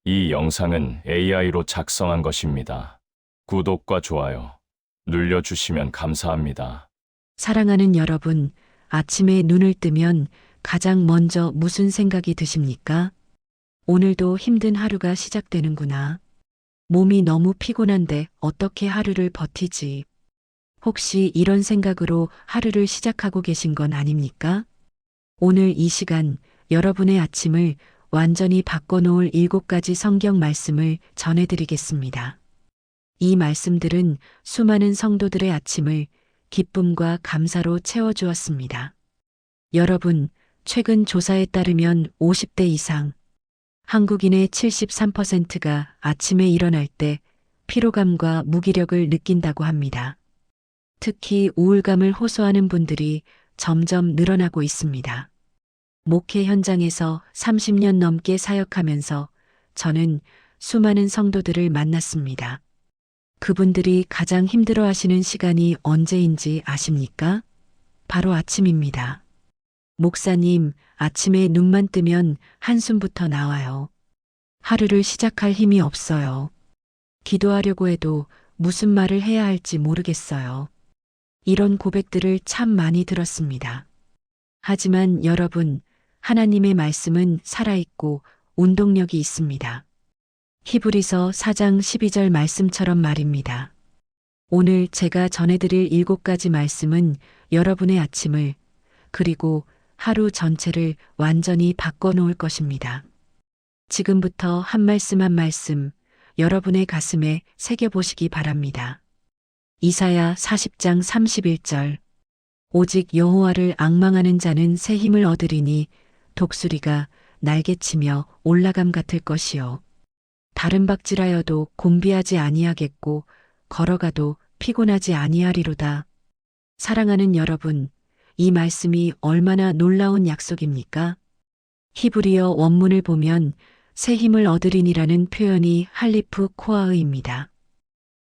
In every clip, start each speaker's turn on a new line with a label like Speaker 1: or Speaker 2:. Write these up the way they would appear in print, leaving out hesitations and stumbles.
Speaker 1: 이 영상은 AI로 작성한 것입니다. 구독과 좋아요 눌러주시면 감사합니다.
Speaker 2: 사랑하는 여러분, 아침에 눈을 뜨면 가장 먼저 무슨 생각이 드십니까? 오늘도 힘든 하루가 시작되는구나. 몸이 너무 피곤한데 어떻게 하루를 버티지? 혹시 이런 생각으로 하루를 시작하고 계신 건 아닙니까? 오늘 이 시간 여러분의 아침을 완전히 바꿔놓을 7가지 성경 말씀을 전해드리겠습니다. 이 말씀들은 수많은 성도들의 아침을 기쁨과 감사로 채워주었습니다. 여러분, 최근 조사에 따르면 50대 이상, 한국인의 73%가 아침에 일어날 때 피로감과 무기력을 느낀다고 합니다. 특히 우울감을 호소하는 분들이 점점 늘어나고 있습니다. 목회 현장에서 30년 넘게 사역하면서 저는 수많은 성도들을 만났습니다. 그분들이 가장 힘들어 하시는 시간이 언제인지 아십니까? 바로 아침입니다. 목사님, 아침에 눈만 뜨면 한숨부터 나와요. 하루를 시작할 힘이 없어요. 기도하려고 해도 무슨 말을 해야 할지 모르겠어요. 이런 고백들을 참 많이 들었습니다. 하지만 여러분, 하나님의 말씀은 살아있고 운동력이 있습니다. 히브리서 4장 12절 말씀처럼 말입니다. 오늘 제가 전해드릴 7가지 말씀은 여러분의 아침을 그리고 하루 전체를 완전히 바꿔놓을 것입니다. 지금부터 한 말씀 한 말씀 여러분의 가슴에 새겨보시기 바랍니다. 이사야 40장 31절 오직 여호와를 앙망하는 자는 새 힘을 얻으리니 독수리가 날개치며 올라감 같을 것이요. 다른 박질하여도 곤비하지 아니하겠고 걸어가도 피곤하지 아니하리로다. 사랑하는 여러분, 이 말씀이 얼마나 놀라운 약속입니까? 히브리어 원문을 보면 새 힘을 얻으리니라는 표현이 할리프 코아의입니다.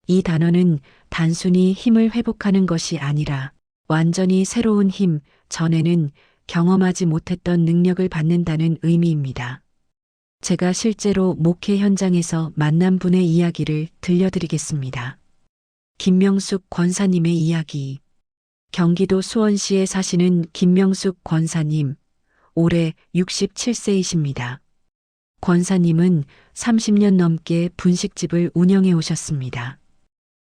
Speaker 2: 이 단어는 단순히 힘을 회복하는 것이 아니라 완전히 새로운 힘, 전에는 경험하지 못했던 능력을 받는다는 의미입니다. 제가 실제로 목회 현장에서 만난 분의 이야기를 들려드리겠습니다. 김명숙 권사님의 이야기. 경기도 수원시에 사시는 김명숙 권사님, 올해 67세이십니다. 권사님은 30년 넘게 분식집을 운영해 오셨습니다.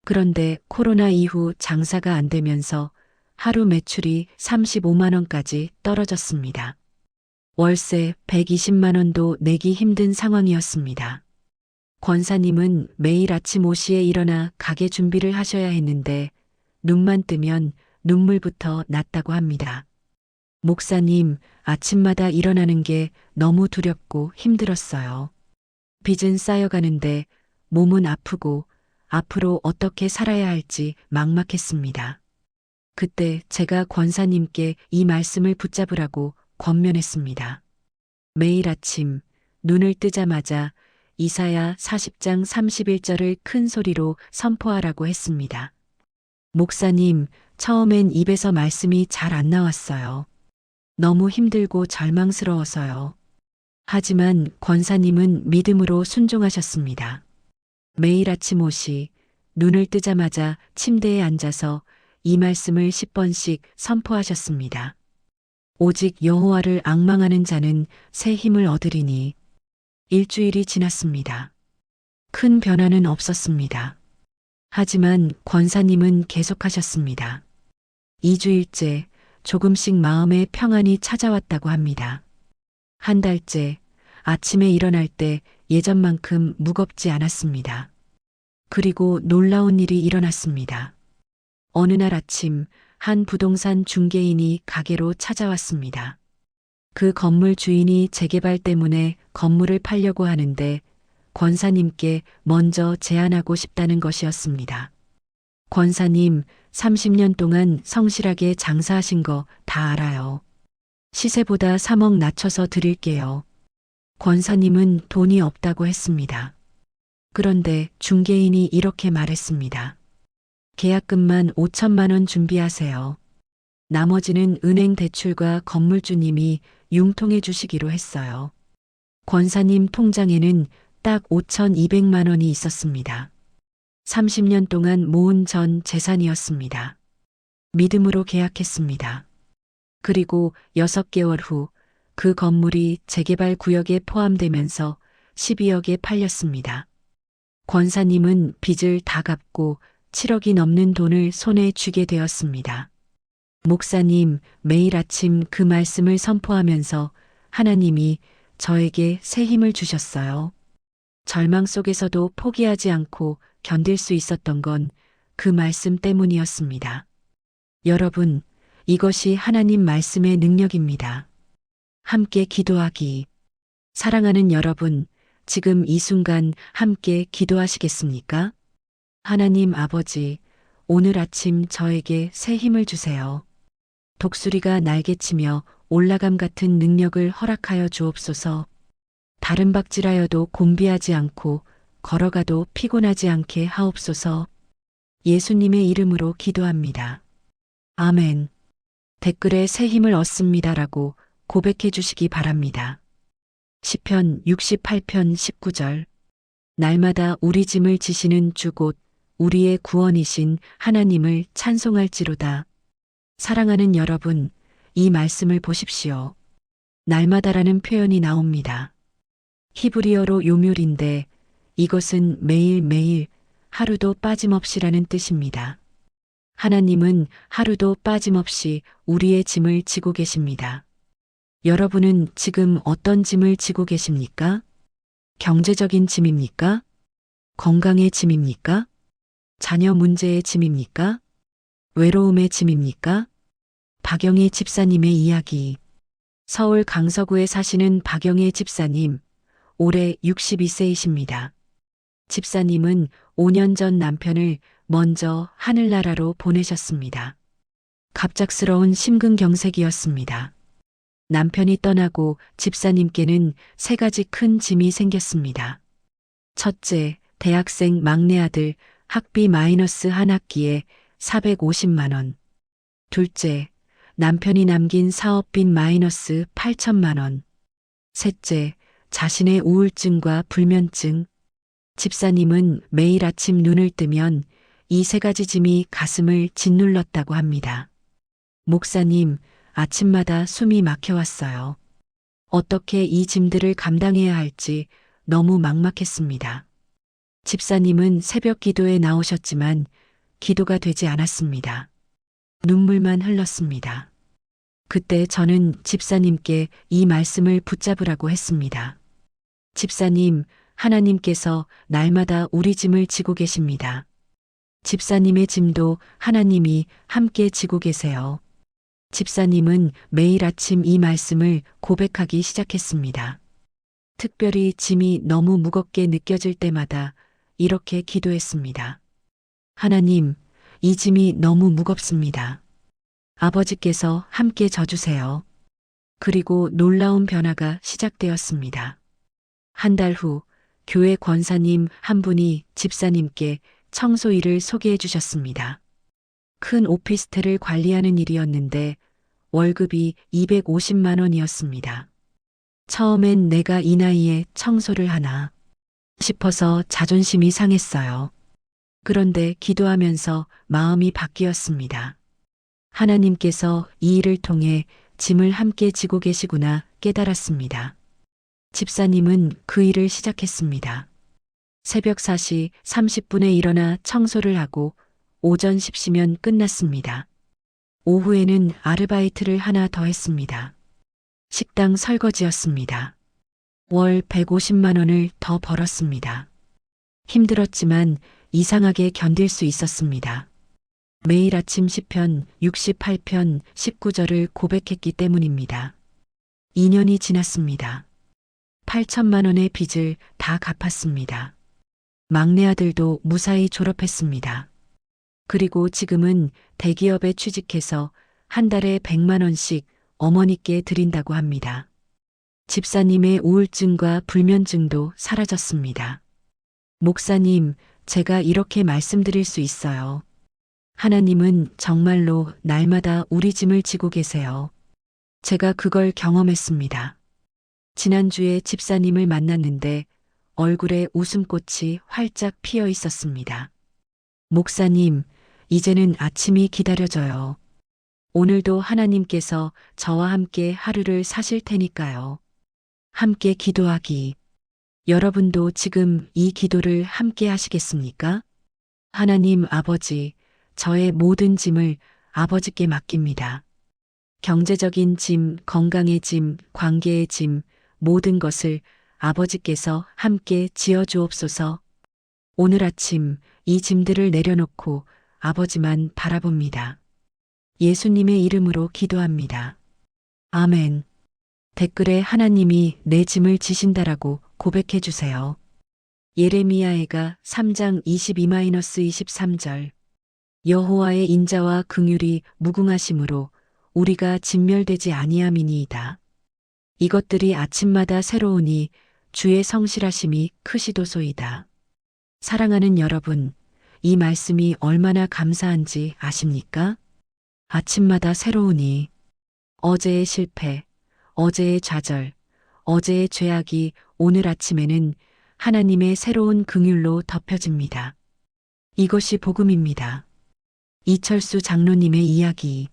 Speaker 2: 그런데 코로나 이후 장사가 안 되면서 하루 매출이 35만 원까지 떨어졌습니다. 월세 120만 원도 내기 힘든 상황이었습니다. 권사님은 매일 아침 5시에 일어나 가게 준비를 하셔야 했는데 눈만 뜨면 눈물부터 났다고 합니다. 목사님, 아침마다 일어나는 게 너무 두렵고 힘들었어요. 빚은 쌓여가는데 몸은 아프고 앞으로 어떻게 살아야 할지 막막했습니다. 그때 제가 권사님께 이 말씀을 붙잡으라고 권면했습니다. 매일 아침 눈을 뜨자마자 이사야 40장 31절을 큰 소리로 선포하라고 했습니다. 목사님, 처음엔 입에서 말씀이 잘 안 나왔어요. 너무 힘들고 절망스러워서요. 하지만 권사님은 믿음으로 순종하셨습니다. 매일 아침 5시 눈을 뜨자마자 침대에 앉아서 이 말씀을 10번씩 선포하셨습니다. 오직 여호와를 앙망하는 자는 새 힘을 얻으리니. 일주일이 지났습니다. 큰 변화는 없었습니다. 하지만 권사님은 계속하셨습니다. 2주일째 조금씩 마음의 평안이 찾아왔다고 합니다. 한 달째 아침에 일어날 때 예전만큼 무겁지 않았습니다. 그리고 놀라운 일이 일어났습니다. 어느 날 아침 한 부동산 중개인이 가게로 찾아왔습니다. 그 건물 주인이 재개발 때문에 건물을 팔려고 하는데 권사님께 먼저 제안하고 싶다는 것이었습니다. 권사님, 30년 동안 성실하게 장사하신 거 다 알아요. 시세보다 3억 낮춰서 드릴게요. 권사님은 돈이 없다고 했습니다. 그런데 중개인이 이렇게 말했습니다. 계약금만 5천만 원 준비하세요. 나머지는 은행 대출과 건물주님이 융통해 주시기로 했어요. 권사님 통장에는 딱 5,200만 원이 있었습니다. 30년 동안 모은 전 재산이었습니다. 믿음으로 계약했습니다. 그리고 6개월 후 그 건물이 재개발 구역에 포함되면서 12억에 팔렸습니다. 권사님은 빚을 다 갚고 7억이 넘는 돈을 손에 쥐게 되었습니다. 목사님, 매일 아침 그 말씀을 선포하면서 하나님이 저에게 새 힘을 주셨어요. 절망 속에서도 포기하지 않고 견딜 수 있었던 건 그 말씀 때문이었습니다. 여러분, 이것이 하나님 말씀의 능력입니다. 함께 기도하기. 사랑하는 여러분, 지금 이 순간 함께 기도하시겠습니까? 하나님 아버지, 오늘 아침 저에게 새 힘을 주세요. 독수리가 날개치며 올라감 같은 능력을 허락하여 주옵소서. 다른 박질하여도 곤비하지 않고 걸어가도 피곤하지 않게 하옵소서. 예수님의 이름으로 기도합니다. 아멘. 댓글에 새 힘을 얻습니다라고 고백해 주시기 바랍니다. 시편 68편 19절. 날마다 우리 짐을 지시는 주 곧 우리의 구원이신 하나님을 찬송할지로다. 사랑하는 여러분, 이 말씀을 보십시오. 날마다라는 표현이 나옵니다. 히브리어로 요멸인데 이것은 매일매일 하루도 빠짐없이라는 뜻입니다. 하나님은 하루도 빠짐없이 우리의 짐을 지고 계십니다. 여러분은 지금 어떤 짐을 지고 계십니까? 경제적인 짐입니까? 건강의 짐입니까? 자녀 문제의 짐입니까? 외로움의 짐입니까? 박영희 집사님의 이야기. 서울 강서구에 사시는 박영희 집사님, 올해 62세이십니다. 집사님은 5년 전 남편을 먼저 하늘나라로 보내셨습니다. 갑작스러운 심근경색이었습니다. 남편이 떠나고 집사님께는 3가지 큰 짐이 생겼습니다. 첫째, 대학생 막내 아들 학비 마이너스 한 학기에 450만 원. 둘째, 남편이 남긴 사업빚 마이너스 8천만 원. 셋째, 자신의 우울증과 불면증. 집사님은 매일 아침 눈을 뜨면 이 3가지 짐이 가슴을 짓눌렀다고 합니다. 목사님, 아침마다 숨이 막혀왔어요. 어떻게 이 짐들을 감당해야 할지 너무 막막했습니다. 집사님은 새벽 기도에 나오셨지만 기도가 되지 않았습니다. 눈물만 흘렀습니다. 그때 저는 집사님께 이 말씀을 붙잡으라고 했습니다. 집사님, 하나님께서 날마다 우리 짐을 지고 계십니다. 집사님의 짐도 하나님이 함께 지고 계세요. 집사님은 매일 아침 이 말씀을 고백하기 시작했습니다. 특별히 짐이 너무 무겁게 느껴질 때마다 이렇게 기도했습니다. 하나님, 이 짐이 너무 무겁습니다. 아버지께서 함께 져주세요. 그리고 놀라운 변화가 시작되었습니다. 한 달 후 교회 권사님 한 분이 집사님께 청소 일을 소개해 주셨습니다. 큰 오피스텔을 관리하는 일이었는데 월급이 250만 원이었습니다. 처음엔 내가 이 나이에 청소를 하나 싶어서 자존심이 상했어요. 그런데 기도하면서 마음이 바뀌었습니다. 하나님께서 이 일을 통해 짐을 함께 지고 계시구나 깨달았습니다. 집사님은 그 일을 시작했습니다. 새벽 4시 30분에 일어나 청소를 하고 오전 10시면 끝났습니다. 오후에는 아르바이트를 하나 더 했습니다. 식당 설거지였습니다. 월 150만 원을 더 벌었습니다. 힘들었지만 이상하게 견딜 수 있었습니다. 매일 아침 시편 68편 19절을 고백했기 때문입니다. 2년이 지났습니다. 8천만 원의 빚을 다 갚았습니다. 막내 아들도 무사히 졸업했습니다. 그리고 지금은 대기업에 취직해서 한 달에 100만 원씩 어머니께 드린다고 합니다. 집사님의 우울증과 불면증도 사라졌습니다. 목사님, 제가 이렇게 말씀드릴 수 있어요. 하나님은 정말로 날마다 우리 짐을 지고 계세요. 제가 그걸 경험했습니다. 지난주에 집사님을 만났는데 얼굴에 웃음꽃이 활짝 피어 있었습니다. 목사님, 이제는 아침이 기다려져요. 오늘도 하나님께서 저와 함께 하루를 사실 테니까요. 함께 기도하기. 여러분도 지금 이 기도를 함께 하시겠습니까? 하나님 아버지, 저의 모든 짐을 아버지께 맡깁니다. 경제적인 짐, 건강의 짐, 관계의 짐, 모든 것을 아버지께서 함께 지어 주옵소서. 오늘 아침 이 짐들을 내려놓고 아버지만 바라봅니다. 예수님의 이름으로 기도합니다. 아멘. 댓글에 하나님이 내 짐을 지신다라고 고백해 주세요. 예레미야애가 3장 22-23절. 여호와의 인자와 긍휼이 무궁하심으로 우리가 진멸되지 아니함이니이다. 이것들이 아침마다 새로우니 주의 성실하심이 크시도소이다. 사랑하는 여러분, 이 말씀이 얼마나 감사한지 아십니까? 아침마다 새로우니 어제의 실패, 어제의 좌절, 어제의 죄악이 오늘 아침에는 하나님의 새로운 긍휼로 덮여집니다. 이것이 복음입니다. 이철수 장로님의 이야기.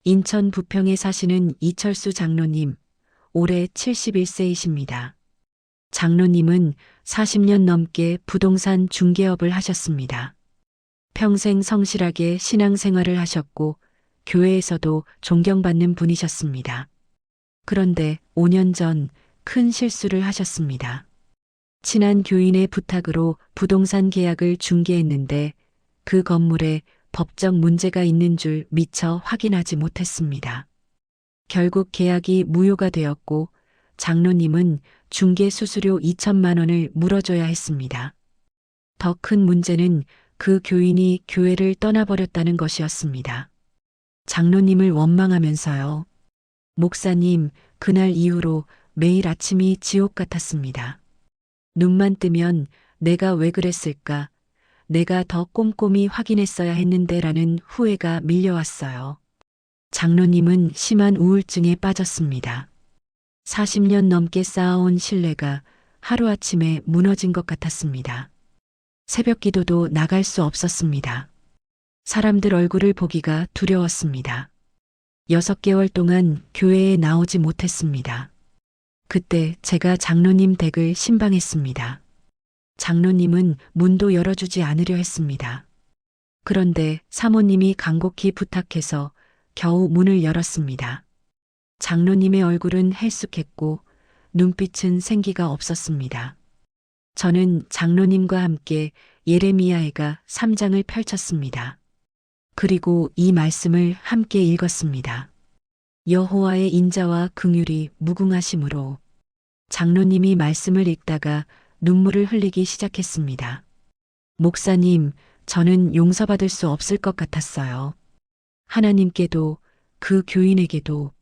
Speaker 2: 인천 부평에 사시는 이철수 장로님, 올해 71세이십니다. 장로님은 40년 넘게 부동산 중개업을 하셨습니다. 평생 성실하게 신앙생활을 하셨고 교회에서도 존경받는 분이셨습니다. 그런데 5년 전 큰 실수를 하셨습니다. 친한 교인의 부탁으로 부동산 계약을 중개했는데 그 건물에 법적 문제가 있는 줄 미처 확인하지 못했습니다. 결국 계약이 무효가 되었고 장로님은 중개 수수료 2천만 원을 물어줘야 했습니다. 더 큰 문제는 그 교인이 교회를 떠나버렸다는 것이었습니다. 장로님을 원망하면서요. 목사님, 그날 이후로 매일 아침이 지옥 같았습니다. 눈만 뜨면 내가 왜 그랬을까? 내가 더 꼼꼼히 확인했어야 했는데 라는 후회가 밀려왔어요. 장로님은 심한 우울증에 빠졌습니다. 40년 넘게 쌓아온 신뢰가 하루아침에 무너진 것 같았습니다. 새벽 기도도 나갈 수 없었습니다. 사람들 얼굴을 보기가 두려웠습니다. 6개월 동안 교회에 나오지 못했습니다. 그때 제가 장로님 댁을 신방했습니다. 장로님은 문도 열어주지 않으려 했습니다. 그런데 사모님이 간곡히 부탁해서 겨우 문을 열었습니다. 장로님의 얼굴은 헬쑥했고 눈빛은 생기가 없었습니다. 저는 장로님과 함께 예레미야애가 3장을 펼쳤습니다. 그리고 이 말씀을 함께 읽었습니다. 여호와의 인자와 긍휼이 무궁하심으로. 장로님이 말씀을 읽다가 눈물을 흘리기 시작했습니다. 목사님, 저는 용서받을 수 없을 것 같았어요. 하나님께도 그 교인에게도.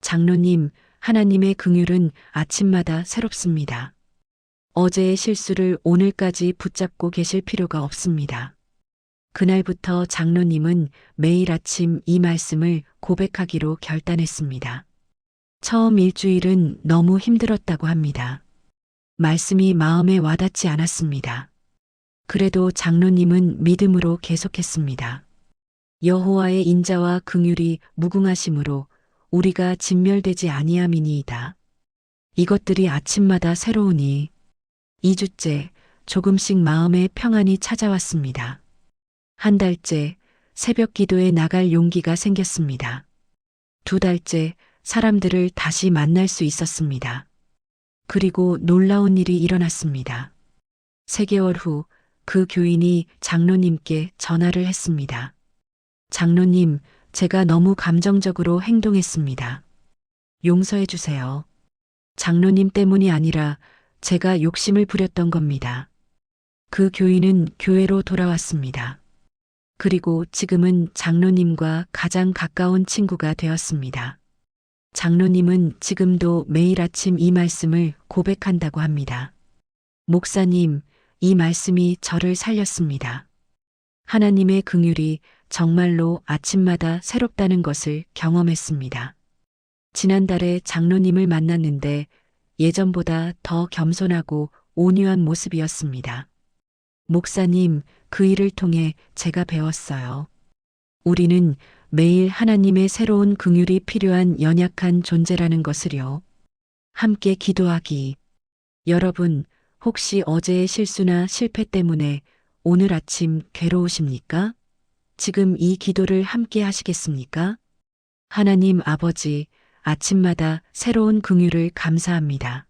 Speaker 2: 장로님, 하나님의 긍휼은 아침마다 새롭습니다. 어제의 실수를 오늘까지 붙잡고 계실 필요가 없습니다. 그날부터 장로님은 매일 아침 이 말씀을 고백하기로 결단했습니다. 처음 일주일은 너무 힘들었다고 합니다. 말씀이 마음에 와닿지 않았습니다. 그래도 장로님은 믿음으로 계속했습니다. 여호와의 인자와 긍휼이 무궁하심으로 우리가 진멸되지 아니함이니이다. 이것들이 아침마다 새로우니. 2주째 조금씩 마음에 평안이 찾아왔습니다. 한 달째 새벽 기도에 나갈 용기가 생겼습니다. 2달째 사람들을 다시 만날 수 있었습니다. 그리고 놀라운 일이 일어났습니다. 3개월 후 그 교인이 장로님께 전화를 했습니다. 장로님, 제가 너무 감정적으로 행동했습니다. 용서해 주세요. 장로님 때문이 아니라 제가 욕심을 부렸던 겁니다. 그 교인은 교회로 돌아왔습니다. 그리고 지금은 장로님과 가장 가까운 친구가 되었습니다. 장로님은 지금도 매일 아침 이 말씀을 고백한다고 합니다. 목사님, 이 말씀이 저를 살렸습니다. 하나님의 긍휼이 정말로 아침마다 새롭다는 것을 경험했습니다. 지난달에 장로님을 만났는데 예전보다 더 겸손하고 온유한 모습이었습니다. 목사님, 그 일을 통해 제가 배웠어요. 우리는 매일 하나님의 새로운 긍휼이 필요한 연약한 존재라는 것을요. 함께 기도하기. 여러분, 혹시 어제의 실수나 실패 때문에 오늘 아침 괴로우십니까? 지금 이 기도를 함께 하시겠습니까? 하나님 아버지, 아침마다 새로운 긍휼을 감사합니다.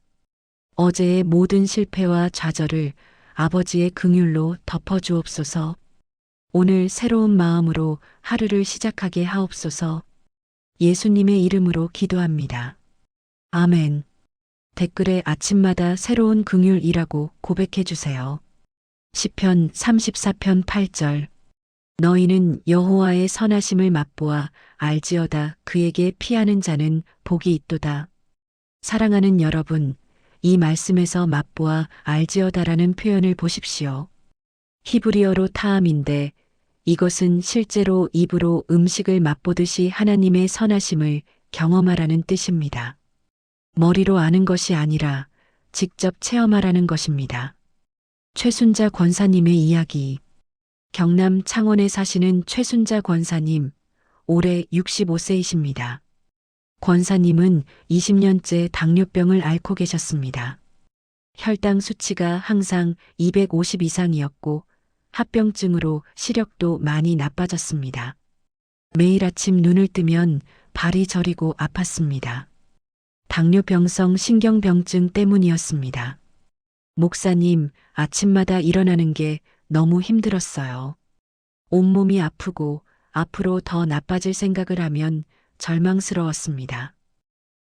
Speaker 2: 어제의 모든 실패와 좌절을 아버지의 긍휼로 덮어주옵소서. 오늘 새로운 마음으로 하루를 시작하게 하옵소서. 예수님의 이름으로 기도합니다. 아멘. 댓글에 아침마다 새로운 긍휼이라고 고백해 주세요. 시편 34편 8절. 너희는 여호와의 선하심을 맛보아 알지어다. 그에게 피하는 자는 복이 있도다. 사랑하는 여러분, 이 말씀에서 맛보아 알지어다라는 표현을 보십시오. 히브리어로 타함인데 이것은 실제로 입으로 음식을 맛보듯이 하나님의 선하심을 경험하라는 뜻입니다. 머리로 아는 것이 아니라 직접 체험하라는 것입니다. 최순자 권사님의 이야기. 경남 창원에 사시는 최순자 권사님, 올해 65세이십니다. 권사님은 20년째 당뇨병을 앓고 계셨습니다. 혈당 수치가 항상 250 이상이었고 합병증으로 시력도 많이 나빠졌습니다. 매일 아침 눈을 뜨면 발이 저리고 아팠습니다. 당뇨병성 신경병증 때문이었습니다. 목사님, 아침마다 일어나는 게 너무 힘들었어요. 온몸이 아프고 앞으로 더 나빠질 생각을 하면 절망스러웠습니다.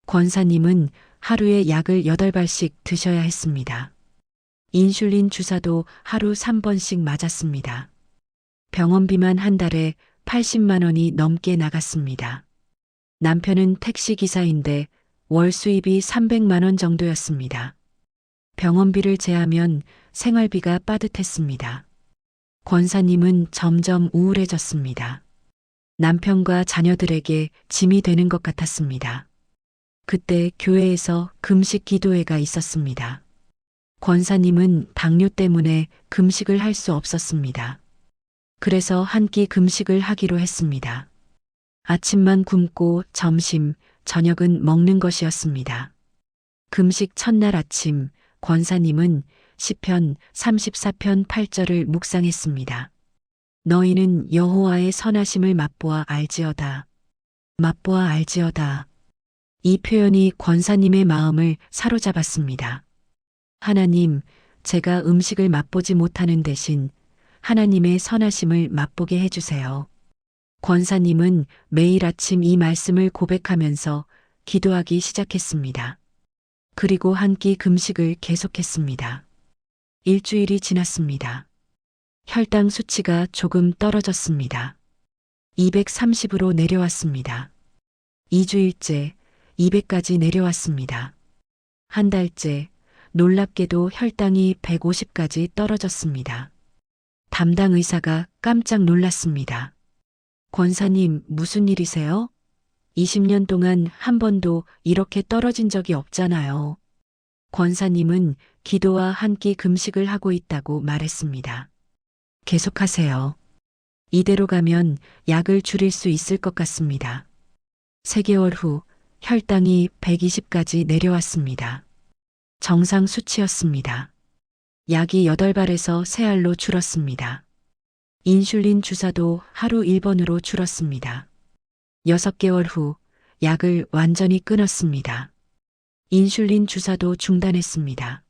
Speaker 2: 권사님은 하루에 약을 8발씩 드셔야 했습니다. 인슐린 주사도 하루 3번씩 맞았습니다. 병원비만 한 달에 80만 원이 넘게 나갔습니다. 남편은 택시기사인데 월 수입이 300만 원 정도였습니다. 병원비를 제하면 생활비가 빠듯했습니다. 권사님은 점점 우울해졌습니다. 남편과 자녀들에게 짐이 되는 것 같았습니다. 그때 교회에서 금식 기도회가 있었습니다. 권사님은 당뇨 때문에 금식을 할 수 없었습니다. 그래서 한 끼 금식을 하기로 했습니다. 아침만 굶고 점심, 저녁은 먹는 것이었습니다. 금식 첫날 아침, 권사님은 시편 34편 8절을 묵상했습니다. 너희는 여호와의 선하심을 맛보아 알지어다. 맛보아 알지어다. 이 표현이 권사님의 마음을 사로잡았습니다. 하나님, 제가 음식을 맛보지 못하는 대신 하나님의 선하심을 맛보게 해주세요. 권사님은 매일 아침 이 말씀을 고백하면서 기도하기 시작했습니다. 그리고 한 끼 금식을 계속했습니다. 일주일이 지났습니다. 혈당 수치가 조금 떨어졌습니다. 230으로 내려왔습니다. 2주일째 200까지 내려왔습니다. 한 달째 놀랍게도 혈당이 150까지 떨어졌습니다. 담당 의사가 깜짝 놀랐습니다. 권사님, 무슨 일이세요? 20년 동안 한 번도 이렇게 떨어진 적이 없잖아요. 권사님은 기도와 한 끼 금식을 하고 있다고 말했습니다. 계속하세요. 이대로 가면 약을 줄일 수 있을 것 같습니다. 3개월 후 혈당이 120까지 내려왔습니다. 정상 수치였습니다. 약이 8발에서 3알로 줄었습니다. 인슐린 주사도 하루 1번으로 줄었습니다. 6개월 후 약을 완전히 끊었습니다. 인슐린 주사도 중단했습니다.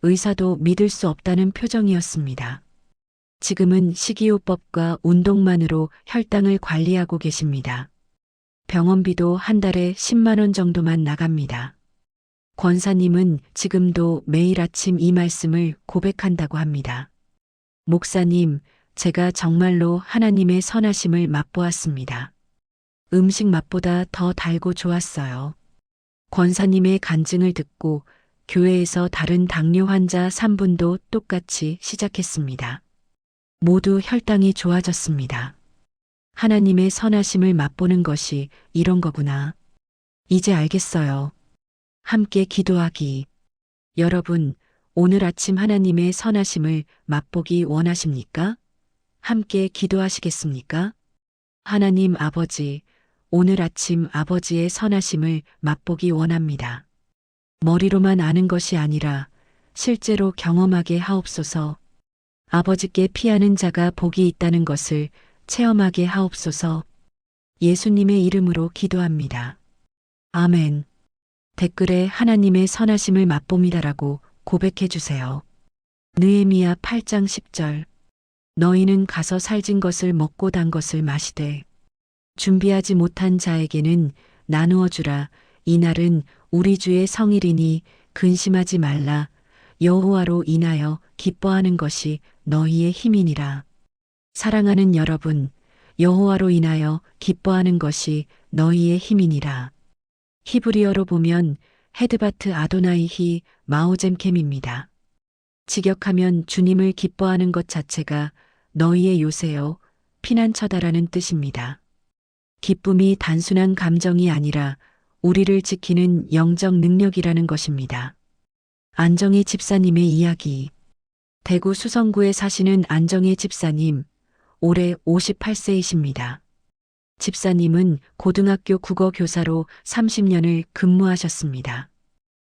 Speaker 2: 의사도 믿을 수 없다는 표정이었습니다. 지금은 식이요법과 운동만으로 혈당을 관리하고 계십니다. 병원비도 한 달에 10만 원 정도만 나갑니다. 권사님은 지금도 매일 아침 이 말씀을 고백한다고 합니다. 목사님, 제가 정말로 하나님의 선하심을 맛보았습니다. 음식 맛보다 더 달고 좋았어요. 권사님의 간증을 듣고 교회에서 다른 당뇨 환자 3분도 똑같이 시작했습니다. 모두 혈당이 좋아졌습니다. 하나님의 선하심을 맛보는 것이 이런 거구나. 이제 알겠어요. 함께 기도하기. 여러분, 오늘 아침 하나님의 선하심을 맛보기 원하십니까? 함께 기도하시겠습니까? 하나님 아버지, 오늘 아침 아버지의 선하심을 맛보기 원합니다. 머리로만 아는 것이 아니라 실제로 경험하게 하옵소서. 아버지께 피하는 자가 복이 있다는 것을 체험하게 하옵소서. 예수님의 이름으로 기도합니다. 아멘. 댓글에 하나님의 선하심을 맛봅니다라고 고백해 주세요. 느헤미야 8장 10절. 너희는 가서 살진 것을 먹고 단 것을 마시되 준비하지 못한 자에게는 나누어 주라. 이날은 우리 주의 성일이니 근심하지 말라. 여호와로 인하여 기뻐하는 것이 너희의 힘이니라. 사랑하는 여러분, 여호와로 인하여 기뻐하는 것이 너희의 힘이니라. 히브리어로 보면 헤드바트 아도나이히 마오젬켐입니다. 직역하면 주님을 기뻐하는 것 자체가 너희의 요새요, 피난처다라는 뜻입니다. 기쁨이 단순한 감정이 아니라 우리를 지키는 영적 능력이라는 것입니다. 안정희 집사님의 이야기. 대구 수성구에 사시는 안정희 집사님, 올해 58세이십니다. 집사님은 고등학교 국어 교사로 30년을 근무하셨습니다.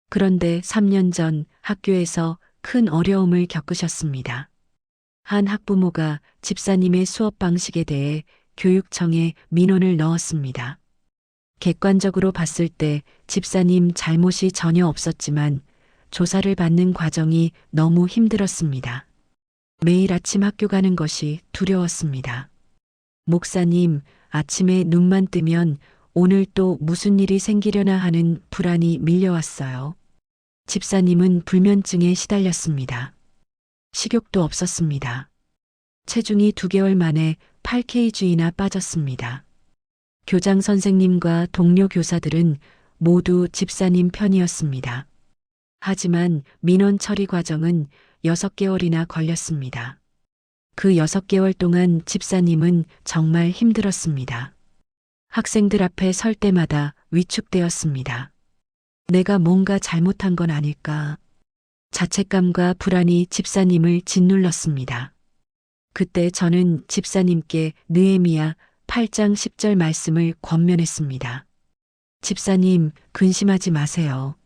Speaker 2: 그런데 3년 전 학교에서 큰 어려움을 겪으셨습니다. 한 학부모가 집사님의 수업 방식에 대해 교육청에 민원을 넣었습니다. 객관적으로 봤을 때 집사님 잘못이 전혀 없었지만 조사를 받는 과정이 너무 힘들었습니다. 매일 아침 학교 가는 것이 두려웠습니다. 목사님, 아침에 눈만 뜨면 오늘 또 무슨 일이 생기려나 하는 불안이 밀려왔어요. 집사님은 불면증에 시달렸습니다. 식욕도 없었습니다. 체중이 2개월 만에 8kg나 빠졌습니다. 교장 선생님과 동료 교사들은 모두 집사님 편이었습니다. 하지만 민원 처리 과정은 6개월이나 걸렸습니다. 그 6개월 동안 집사님은 정말 힘들었습니다. 학생들 앞에 설 때마다 위축되었습니다. 내가 뭔가 잘못한 건 아닐까. 자책감과 불안이 집사님을 짓눌렀습니다. 그때 저는 집사님께 느헤미야 8장 10절 말씀을 권면했습니다. 집사님, 근심하지 마세요.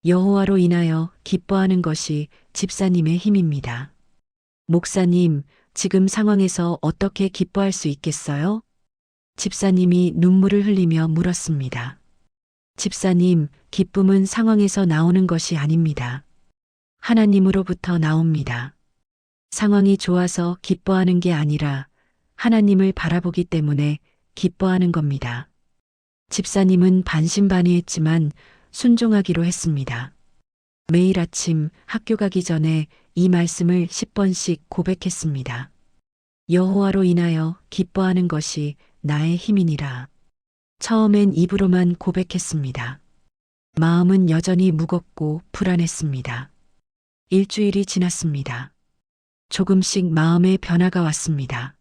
Speaker 2: 여호와로 인하여 기뻐하는 것이 집사님의 힘입니다. 목사님, 지금 상황에서 어떻게 기뻐할 수 있겠어요? 집사님이 눈물을 흘리며 물었습니다. 집사님, 기쁨은 상황에서 나오는 것이 아닙니다. 하나님으로부터 나옵니다. 상황이 좋아서 기뻐하는 게 아니라 하나님을 바라보기 때문에 기뻐하는 겁니다. 집사님은 반신반의했지만 순종하기로 했습니다. 매일 아침 학교 가기 전에 이 말씀을 10번씩 고백했습니다. 여호와로 인하여 기뻐하는 것이 나의 힘이니라. 처음엔 입으로만 고백했습니다. 마음은 여전히 무겁고 불안했습니다. 일주일이 지났습니다. 조금씩 마음의 변화가 왔습니다.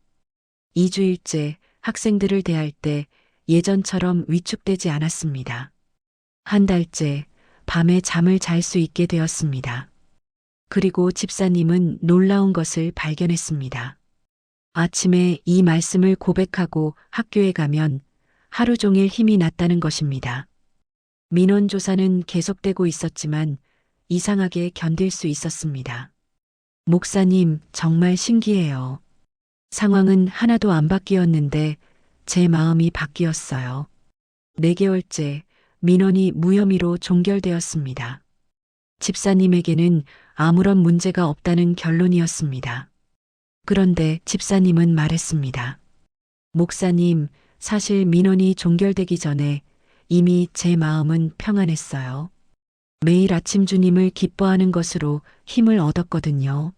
Speaker 2: 2주일째 학생들을 대할 때 예전처럼 위축되지 않았습니다. 한 달째 밤에 잠을 잘 수 있게 되었습니다. 그리고 집사님은 놀라운 것을 발견했습니다. 아침에 이 말씀을 고백하고 학교에 가면 하루 종일 힘이 났다는 것입니다. 민원 조사는 계속되고 있었지만 이상하게 견딜 수 있었습니다. 목사님, 정말 신기해요. 상황은 하나도 안 바뀌었는데 제 마음이 바뀌었어요. 4개월째 민원이 무혐의로 종결되었습니다. 집사님에게는 아무런 문제가 없다는 결론이었습니다. 그런데 집사님은 말했습니다. 목사님, 사실 민원이 종결되기 전에 이미 제 마음은 평안했어요. 매일 아침 주님을 기뻐하는 것으로 힘을 얻었거든요.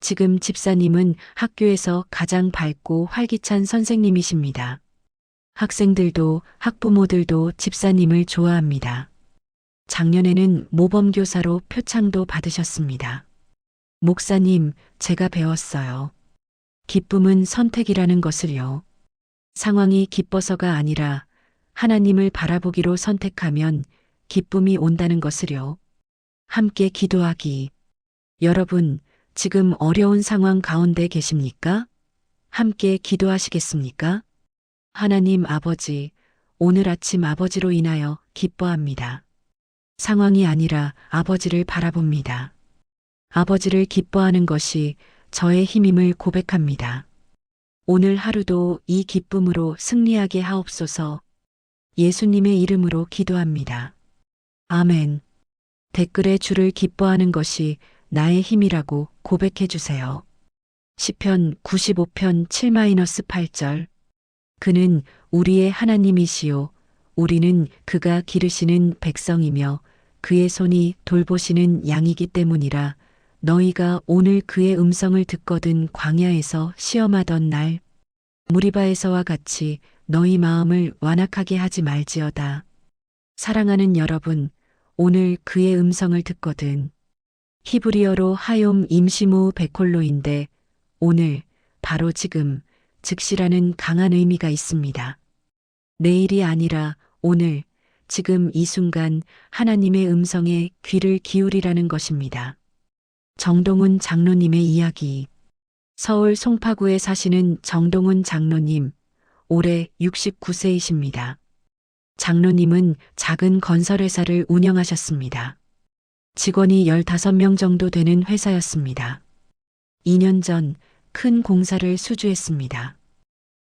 Speaker 2: 지금 집사님은 학교에서 가장 밝고 활기찬 선생님이십니다. 학생들도 학부모들도 집사님을 좋아합니다. 작년에는 모범교사로 표창도 받으셨습니다. 목사님, 제가 배웠어요. 기쁨은 선택이라는 것을요. 상황이 기뻐서가 아니라 하나님을 바라보기로 선택하면 기쁨이 온다는 것을요. 함께 기도하기. 여러분, 지금 어려운 상황 가운데 계십니까? 함께 기도하시겠습니까? 하나님 아버지, 오늘 아침 아버지로 인하여 기뻐합니다. 상황이 아니라 아버지를 바라봅니다. 아버지를 기뻐하는 것이 저의 힘임을 고백합니다. 오늘 하루도 이 기쁨으로 승리하게 하옵소서. 예수님의 이름으로 기도합니다. 아멘. 댓글에 주를 기뻐하는 것이 나의 힘이라고 고백해 주세요. 시편 95편 7-8절. 그는 우리의 하나님이시요 우리는 그가 기르시는 백성이며 그의 손이 돌보시는 양이기 때문이라. 너희가 오늘 그의 음성을 듣거든 광야에서 시험하던 날 무리바에서와 같이 너희 마음을 완악하게 하지 말지어다. 사랑하는 여러분, 오늘 그의 음성을 듣거든. 히브리어로 하욤 임시무 베콜로인데 오늘, 바로 지금, 즉시라는 강한 의미가 있습니다. 내일이 아니라 오늘, 지금 이 순간 하나님의 음성에 귀를 기울이라는 것입니다. 정동훈 장로님의 이야기. 서울 송파구에 사시는 정동훈 장로님, 올해 69세이십니다. 장로님은 작은 건설회사를 운영하셨습니다. 직원이 15명 정도 되는 회사였습니다. 2년 전 큰 공사를 수주했습니다.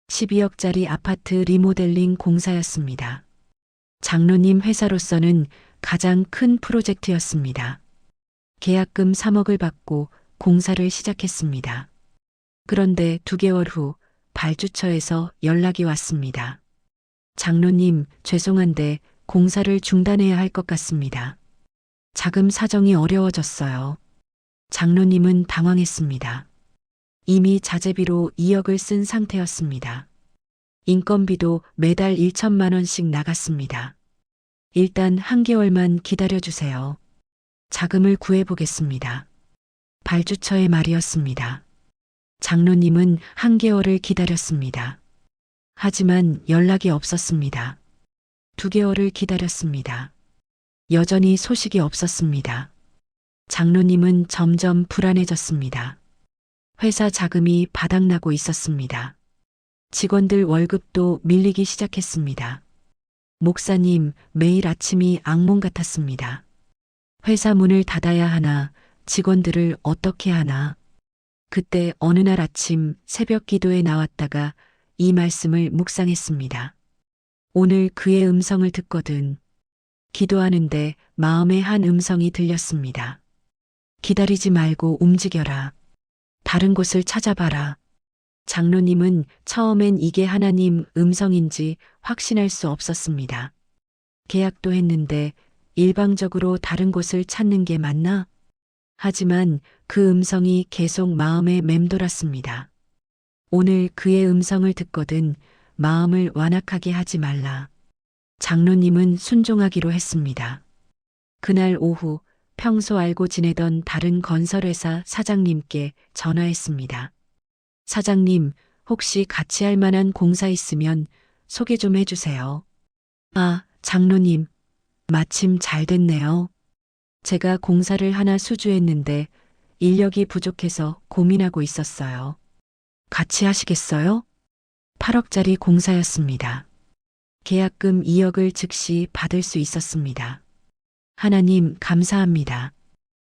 Speaker 2: 12억짜리 아파트 리모델링 공사였습니다. 장로님 회사로서는 가장 큰 프로젝트였습니다. 계약금 3억을 받고 공사를 시작했습니다. 그런데 2개월 후 발주처에서 연락이 왔습니다. 장로님, 죄송한데 공사를 중단해야 할 것 같습니다. 자금 사정이 어려워졌어요. 장로님은 당황했습니다. 이미 자재비로 2억을 쓴 상태였습니다. 인건비도 매달 1천만 원씩 나갔습니다. 일단 한 개월만 기다려주세요. 자금을 구해보겠습니다. 발주처의 말이었습니다. 장로님은 한 개월을 기다렸습니다. 하지만 연락이 없었습니다. 2개월을 기다렸습니다. 여전히 소식이 없었습니다. 장로님은 점점 불안해졌습니다. 회사 자금이 바닥나고 있었습니다. 직원들 월급도 밀리기 시작했습니다. 목사님, 매일 아침이 악몽 같았습니다. 회사 문을 닫아야 하나, 직원들을 어떻게 하나. 그때 어느 날 아침 새벽 기도에 나왔다가 이 말씀을 묵상했습니다. 오늘 그의 음성을 듣거든. 기도하는데 마음의 한 음성이 들렸습니다. 기다리지 말고 움직여라. 다른 곳을 찾아봐라. 장로님은 처음엔 이게 하나님 음성인지 확신할 수 없었습니다. 계약도 했는데 일방적으로 다른 곳을 찾는 게 맞나? 하지만 그 음성이 계속 마음에 맴돌았습니다. 오늘 그의 음성을 듣거든 마음을 완악하게 하지 말라. 장로님은 순종하기로 했습니다. 그날 오후 평소 알고 지내던 다른 건설회사 사장님께 전화했습니다. 사장님, 혹시 같이 할 만한 공사 있으면 소개 좀 해주세요. 아, 장로님, 마침 잘 됐네요. 제가 공사를 하나 수주했는데 인력이 부족해서 고민하고 있었어요. 같이 하시겠어요? 8억짜리 공사였습니다. 계약금 2억을 즉시 받을 수 있었습니다. 하나님, 감사합니다.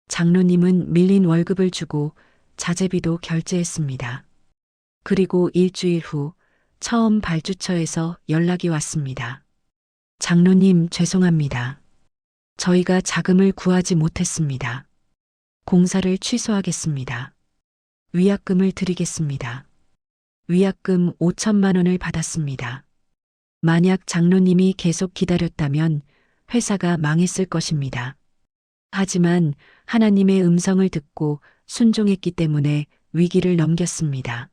Speaker 2: 장로님은 밀린 월급을 주고 자재비도 결제했습니다. 그리고 일주일 후 처음 발주처에서 연락이 왔습니다. 장로님, 죄송합니다. 저희가 자금을 구하지 못했습니다. 공사를 취소하겠습니다. 위약금을 드리겠습니다. 위약금 5천만 원을 받았습니다. 만약 장로님이 계속 기다렸다면 회사가 망했을 것입니다. 하지만 하나님의 음성을 듣고 순종했기 때문에 위기를 넘겼습니다.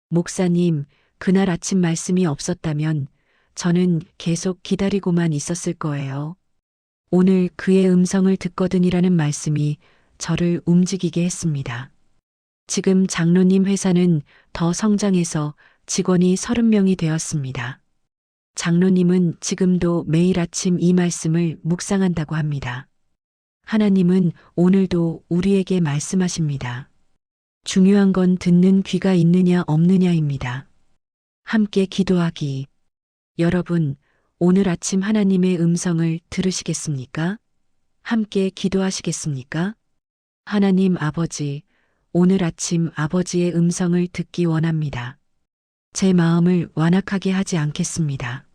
Speaker 2: 목사님, 그날 아침 말씀이 없었다면 저는 계속 기다리고만 있었을 거예요. 오늘 그의 음성을 듣거든이라는 말씀이 저를 움직이게 했습니다. 지금 장로님 회사는 더 성장해서 직원이 30명이 되었습니다. 장로님은 지금도 매일 아침 이 말씀을 묵상한다고 합니다. 하나님은 오늘도 우리에게 말씀하십니다. 중요한 건 듣는 귀가 있느냐 없느냐입니다. 함께 기도하기. 여러분, 오늘 아침 하나님의 음성을 들으시겠습니까? 함께 기도하시겠습니까? 하나님 아버지, 오늘 아침 아버지의 음성을 듣기 원합니다. 제 마음을 완악하게 하지 않겠습니다.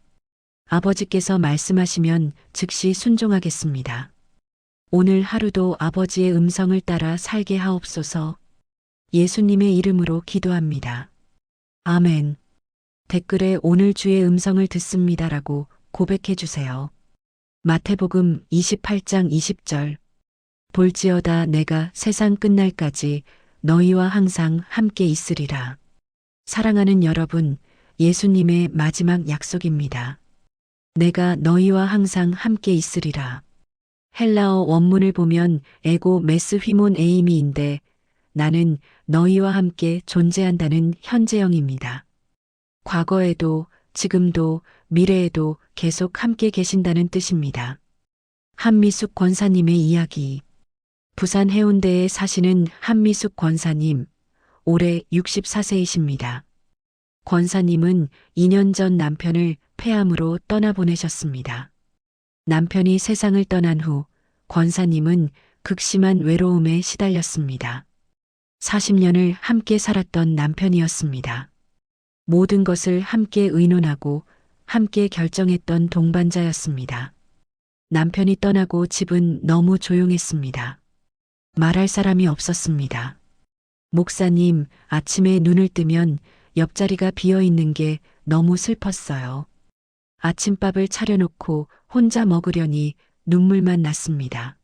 Speaker 2: 아버지께서 말씀하시면 즉시 순종하겠습니다. 오늘 하루도 아버지의 음성을 따라 살게 하옵소서. 예수님의 이름으로 기도합니다. 아멘. 댓글에 오늘 주의 음성을 듣습니다라고 고백해 주세요. 마태복음 28장 20절. 볼지어다 내가 세상 끝날까지 너희와 항상 함께 있으리라. 사랑하는 여러분, 예수님의 마지막 약속입니다. 내가 너희와 항상 함께 있으리라. 헬라어 원문을 보면 에고 메스 휘몬 에이미인데 나는 너희와 함께 존재한다는 현재형입니다. 과거에도 지금도 미래에도 계속 함께 계신다는 뜻입니다. 한미숙 권사님의 이야기. 부산 해운대에 사시는 한미숙 권사님, 올해 64세이십니다. 권사님은 2년 전 남편을 폐암으로 떠나보내셨습니다. 남편이 세상을 떠난 후 권사님은 극심한 외로움에 시달렸습니다. 40년을 함께 살았던 남편이었습니다. 모든 것을 함께 의논하고 함께 결정했던 동반자였습니다. 남편이 떠나고 집은 너무 조용했습니다. 말할 사람이 없었습니다. 목사님, 아침에 눈을 뜨면 옆자리가 비어 있는 게 너무 슬펐어요. 아침밥을 차려놓고 혼자 먹으려니 눈물만 났습니다.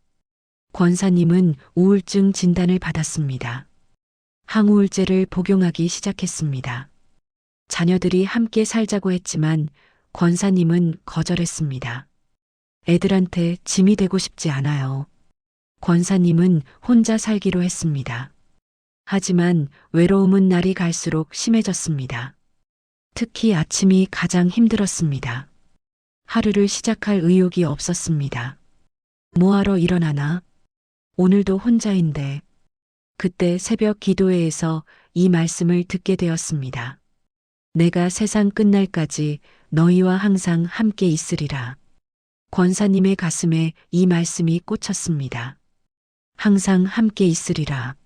Speaker 2: 권사님은 우울증 진단을 받았습니다. 항우울제를 복용하기 시작했습니다. 자녀들이 함께 살자고 했지만 권사님은 거절했습니다. 애들한테 짐이 되고 싶지 않아요. 권사님은 혼자 살기로 했습니다. 하지만 외로움은 날이 갈수록 심해졌습니다. 특히 아침이 가장 힘들었습니다. 하루를 시작할 의욕이 없었습니다. 뭐하러 일어나나? 오늘도 혼자인데. 그때 새벽 기도회에서 이 말씀을 듣게 되었습니다. 내가 세상 끝날까지 너희와 항상 함께 있으리라. 권사님의 가슴에 이 말씀이 꽂혔습니다. 항상 함께 있으리라.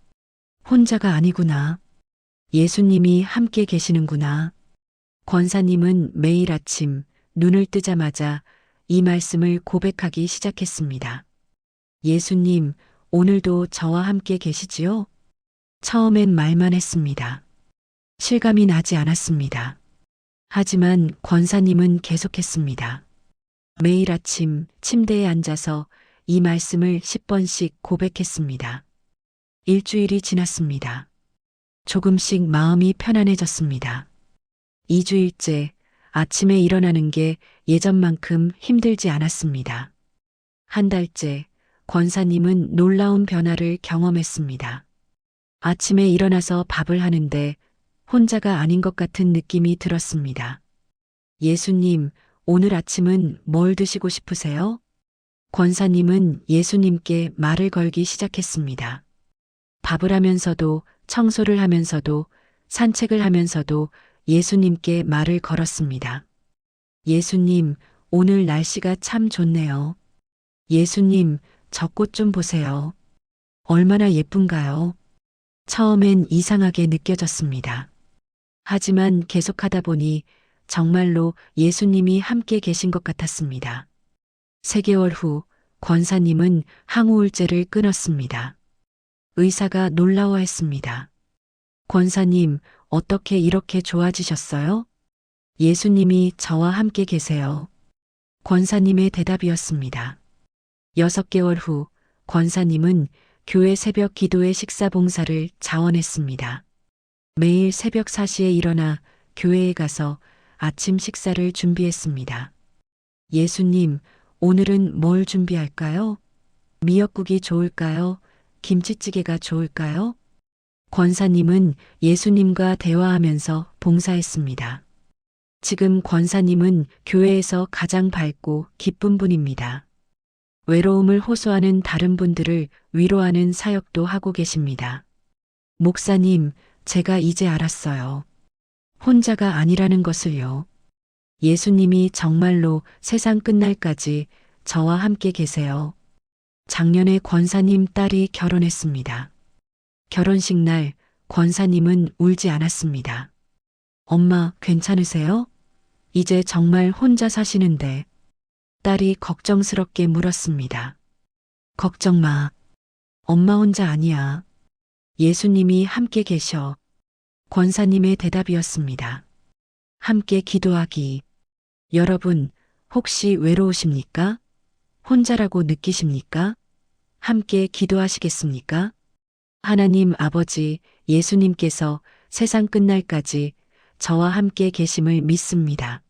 Speaker 2: 혼자가 아니구나. 예수님이 함께 계시는구나. 권사님은 매일 아침 눈을 뜨자마자 이 말씀을 고백하기 시작했습니다. 예수님, 오늘도 저와 함께 계시지요? 처음엔 말만 했습니다. 실감이 나지 않았습니다. 하지만 권사님은 계속했습니다. 매일 아침 침대에 앉아서 이 말씀을 10번씩 고백했습니다. 일주일이 지났습니다. 조금씩 마음이 편안해졌습니다. 2주일째 아침에 일어나는 게 예전만큼 힘들지 않았습니다. 한 달째 권사님은 놀라운 변화를 경험했습니다. 아침에 일어나서 밥을 하는데 혼자가 아닌 것 같은 느낌이 들었습니다. 예수님, 오늘 아침은 뭘 드시고 싶으세요? 권사님은 예수님께 말을 걸기 시작했습니다. 밥을 하면서도 청소를 하면서도 산책을 하면서도 예수님께 말을 걸었습니다. 예수님, 오늘 날씨가 참 좋네요. 예수님, 저 꽃 좀 보세요. 얼마나 예쁜가요? 처음엔 이상하게 느껴졌습니다. 하지만 계속하다 보니 정말로 예수님이 함께 계신 것 같았습니다. 3개월 후 권사님은 항우울제를 끊었습니다. 의사가 놀라워했습니다. 권사님, 어떻게 이렇게 좋아지셨어요? 예수님이 저와 함께 계세요. 권사님의 대답이었습니다. 6개월 후 권사님은 교회 새벽 기도회 식사 봉사를 자원했습니다. 매일 새벽 4시에 일어나 교회에 가서 아침 식사를 준비했습니다. 예수님, 오늘은 뭘 준비할까요? 미역국이 좋을까요? 김치찌개가 좋을까요? 권사님은 예수님과 대화하면서 봉사했습니다. 지금 권사님은 교회에서 가장 밝고 기쁜 분입니다. 외로움을 호소하는 다른 분들을 위로하는 사역도 하고 계십니다. 목사님, 제가 이제 알았어요. 혼자가 아니라는 것을요. 예수님이 정말로 세상 끝날까지 저와 함께 계세요. 작년에 권사님 딸이 결혼했습니다. 결혼식 날 권사님은 울지 않았습니다. 엄마, 괜찮으세요? 이제 정말 혼자 사시는데. 딸이 걱정스럽게 물었습니다. 걱정 마. 엄마 혼자 아니야. 예수님이 함께 계셔. 권사님의 대답이었습니다. 함께 기도하기. 여러분, 혹시 외로우십니까? 혼자라고 느끼십니까? 함께 기도하시겠습니까? 하나님 아버지, 예수님께서 세상 끝날까지 저와 함께 계심을 믿습니다.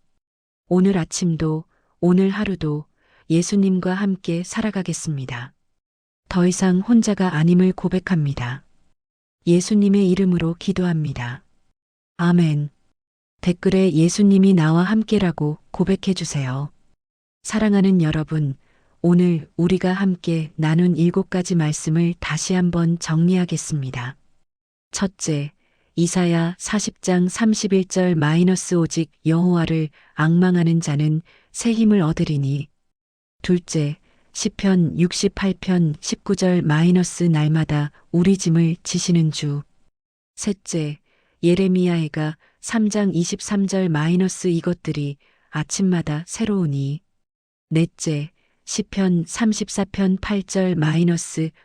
Speaker 2: 오늘 아침도, 오늘 하루도 예수님과 함께 살아가겠습니다. 더 이상 혼자가 아님을 고백합니다. 예수님의 이름으로 기도합니다. 아멘. 댓글에 예수님이 나와 함께라고 고백해 주세요. 사랑하는 여러분, 오늘 우리가 함께 나눈 7가지 말씀을 다시 한번 정리하겠습니다. 첫째, 이사야 40장 31절 오직 여호와를 앙망하는 자는 새 힘을 얻으리니. 둘째, 시편 68편 19절 날마다 우리 짐을 지시는 주. 셋째, 예레미야애가 3장 23절 이것들이 아침마다 새로우니. 넷째, 시편 34편 8절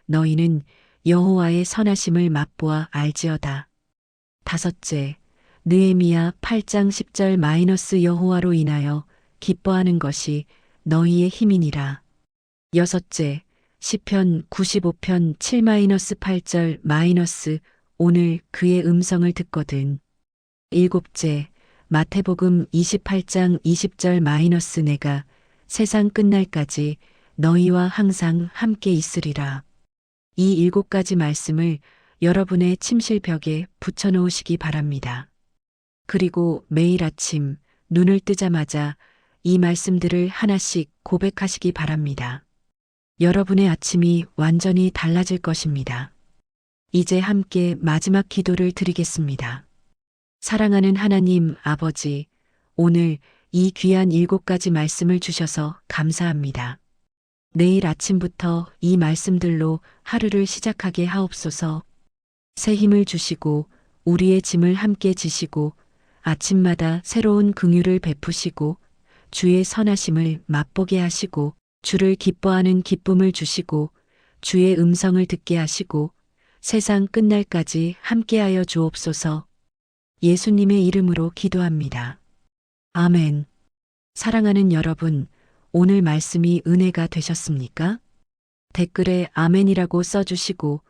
Speaker 2: 너희는 여호와의 선하심을 맛보아 알지어다. 다섯째, 느헤미야 8장 10절 여호와로 인하여 기뻐하는 것이 너희의 힘이니라. 여섯째, 시편 95편 7-8절 오늘 그의 음성을 듣거든. 일곱째, 마태복음 28장 20절 내가 세상 끝날까지 너희와 항상 함께 있으리라. 이 7가지 말씀을 여러분의 침실벽에 붙여놓으시기 바랍니다. 그리고 매일 아침 눈을 뜨자마자 이 말씀들을 하나씩 고백하시기 바랍니다. 여러분의 아침이 완전히 달라질 것입니다. 이제 함께 마지막 기도를 드리겠습니다. 사랑하는 하나님 아버지, 오늘 이 귀한 7가지 말씀을 주셔서 감사합니다. 내일 아침부터 이 말씀들로 하루를 시작하게 하옵소서. 새 힘을 주시고 우리의 짐을 함께 지시고 아침마다 새로운 긍휼을 베푸시고 주의 선하심을 맛보게 하시고 주를 기뻐하는 기쁨을 주시고 주의 음성을 듣게 하시고 세상 끝날까지 함께하여 주옵소서. 예수님의 이름으로 기도합니다. 아멘. 사랑하는 여러분, 오늘 말씀이 은혜가 되셨습니까? 댓글에 아멘이라고 써주시고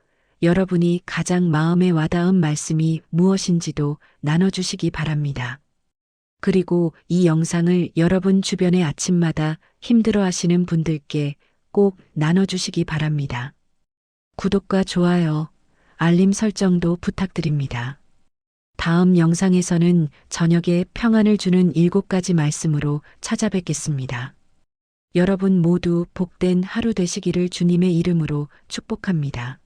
Speaker 2: 여러분이 가장 마음에 와닿은 말씀이 무엇인지도 나눠주시기 바랍니다. 그리고 이 영상을 여러분 주변의 아침마다 힘들어하시는 분들께 꼭 나눠주시기 바랍니다. 구독과 좋아요, 알림 설정도 부탁드립니다. 다음 영상에서는 저녁에 평안을 주는 7가지 말씀으로 찾아뵙겠습니다. 여러분 모두 복된 하루 되시기를 주님의 이름으로 축복합니다.